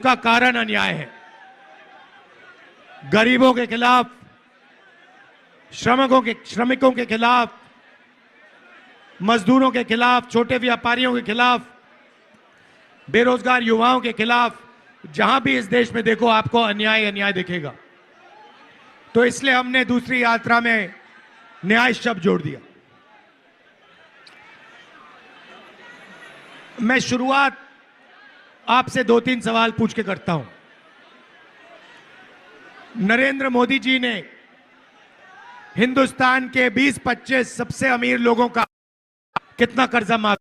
उसका कारण अन्याय है। गरीबों के खिलाफ, श्रमिकों के खिलाफ, मजदूरों के खिलाफ, छोटे व्यापारियों के खिलाफ, बेरोजगार युवाओं के खिलाफ, जहां भी इस देश में देखो आपको अन्याय अन्याय दिखेगा। तो इसलिए हमने दूसरी यात्रा में न्याय शब्द जोड़ दिया। मैं शुरुआत आपसे 2-3 सवाल पूछ के करता हूं। नरेंद्र मोदी जी ने हिंदुस्तान के 20-25 सबसे अमीर लोगों का कितना कर्जा माफ?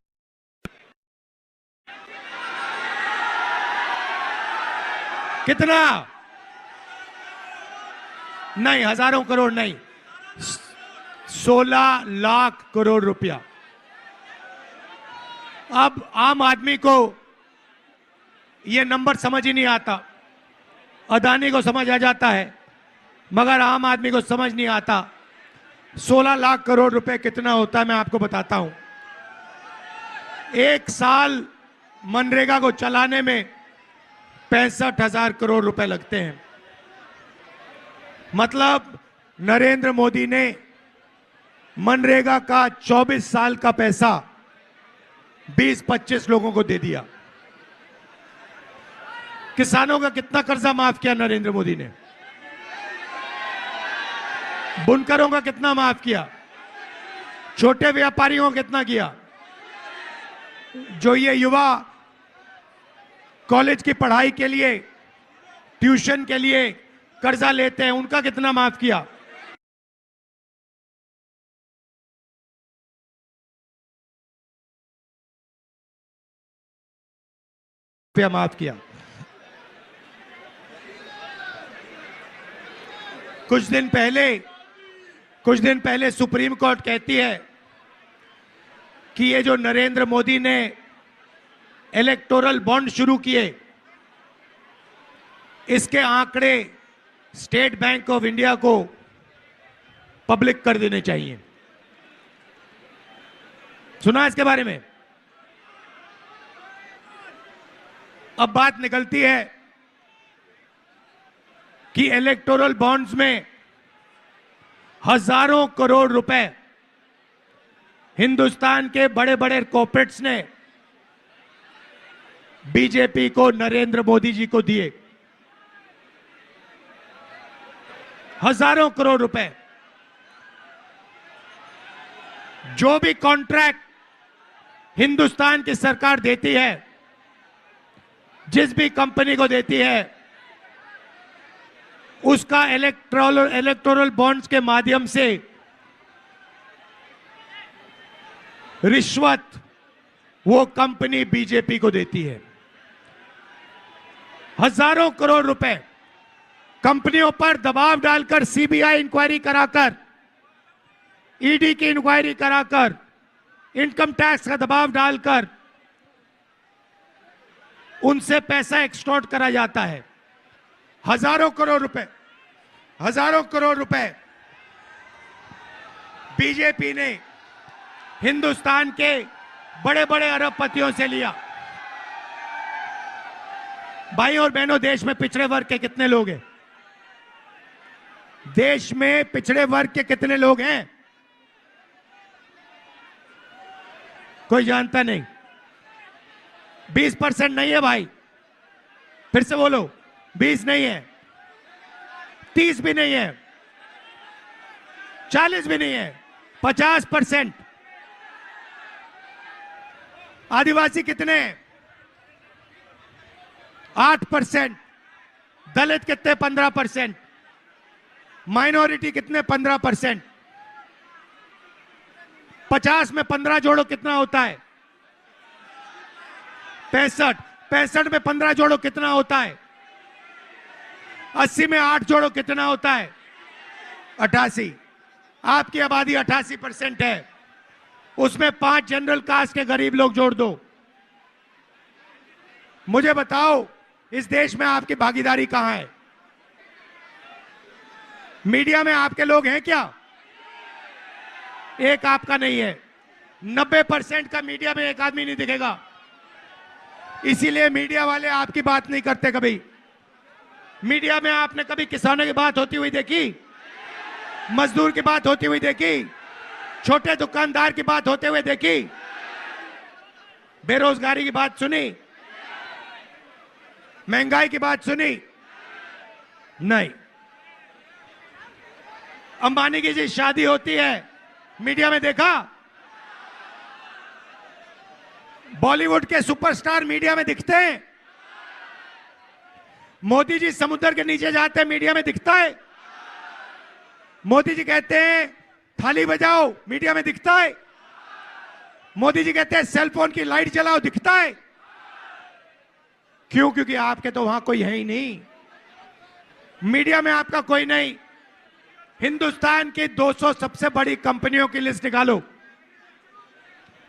कितना? नहीं, हजारों करोड़ नहीं, 16 लाख करोड़ रुपया। अब आम आदमी को यह नंबर समझ ही नहीं आता। अदानी को समझ आ जाता है, मगर आम आदमी को समझ नहीं आता। 16 लाख करोड़ रुपए कितना होता है मैं आपको बताता हूं। एक साल मनरेगा को चलाने में 65,000 करोड़ रुपए लगते हैं। मतलब नरेंद्र मोदी ने मनरेगा का 24 साल का पैसा 20-25 लोगों को दे दिया। किसानों का कितना कर्जा माफ किया नरेंद्र मोदी ने? बुनकरों का कितना माफ किया? छोटे व्यापारियों का कितना किया? जो ये युवा कॉलेज की पढ़ाई के लिए, ट्यूशन के लिए कर्जा लेते हैं, उनका कितना माफ किया? माफ किया। कुछ दिन पहले सुप्रीम कोर्ट कहती है कि ये जो नरेंद्र मोदी ने इलेक्टोरल बॉन्ड शुरू किए, इसके आंकड़े स्टेट बैंक ऑफ इंडिया को पब्लिक कर देने चाहिए। सुना इसके बारे में? अब बात निकलती है कि इलेक्टोरल बॉन्ड्स में हजारों करोड़ रुपए हिंदुस्तान के बड़े बड़े कॉर्पोरेट्स ने बीजेपी को, नरेंद्र मोदी जी को दिए। हजारों करोड़ रुपए। जो भी कॉन्ट्रैक्ट हिंदुस्तान की सरकार देती है, जिस भी कंपनी को देती है, उसका इलेक्टोरल बॉन्ड्स के माध्यम से रिश्वत वो कंपनी बीजेपी को देती है। हजारों करोड़ रुपए कंपनियों पर दबाव डालकर, सीबीआई इंक्वायरी कराकर, ईडी की इंक्वायरी कराकर, इनकम टैक्स का दबाव डालकर उनसे पैसा एक्सटॉर्ट करा जाता है। हजारों करोड़ रुपए बीजेपी ने हिंदुस्तान के बड़े बड़े अरबपतियों से लिया। भाई और बहनों, देश में पिछड़े वर्ग के कितने लोग हैं? देश में पिछड़े वर्ग के कितने लोग हैं? कोई जानता नहीं। 20% नहीं है भाई, फिर से बोलो, 20 नहीं है, 30 भी नहीं है, 40 भी नहीं है, 50%। आदिवासी कितने? 8%। दलित कितने? 15%। माइनॉरिटी कितने? 15%। 50 में 15 जोड़ो कितना होता है? 65। 65 में 15 जोड़ो कितना होता है? 80 में 8 जोड़ो कितना होता है? 88। आपकी आबादी 88% है, उसमें 5 जनरल कास्ट के गरीब लोग जोड़ दो। मुझे बताओ, इस देश में आपकी भागीदारी कहां है? मीडिया में आपके लोग हैं क्या? एक आपका नहीं है। 90% का मीडिया में एक आदमी नहीं दिखेगा। इसीलिए मीडिया वाले आपकी बात नहीं करते कभी। मीडिया में आपने कभी किसानों की बात होती हुई देखी? मजदूर की बात होती हुई देखी? छोटे दुकानदार की बात होते हुए देखी? बेरोजगारी की बात सुनी? महंगाई की बात सुनी? नहीं। अंबानी की जी शादी होती है, मीडिया में देखा? बॉलीवुड के सुपरस्टार मीडिया में दिखते हैं? मोदी जी समुद्र के नीचे जाते हैं, मीडिया में दिखता है? मोदी जी कहते हैं थाली बजाओ, मीडिया में दिखता है? मोदी जी कहते हैं सेल फोन की लाइट जलाओ, दिखता है? क्यों? क्योंकि आपके तो वहां कोई है ही नहीं, मीडिया में आपका कोई नहीं। हिंदुस्तान की 200 सबसे बड़ी कंपनियों की लिस्ट निकालो,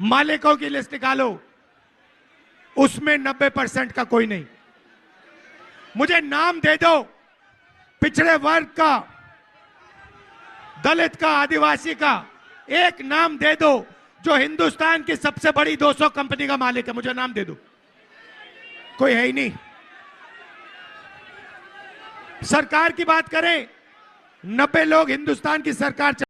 मालिकों की लिस्ट निकालो, उसमें 90% का कोई नहीं। मुझे नाम दे दो पिछड़े वर्ग का, दलित का, आदिवासी का, एक नाम दे दो जो हिंदुस्तान की सबसे बड़ी 200 कंपनी का मालिक है, मुझे नाम दे दो। कोई है ही नहीं। सरकार की बात करें, 90 लोग हिंदुस्तान की सरकार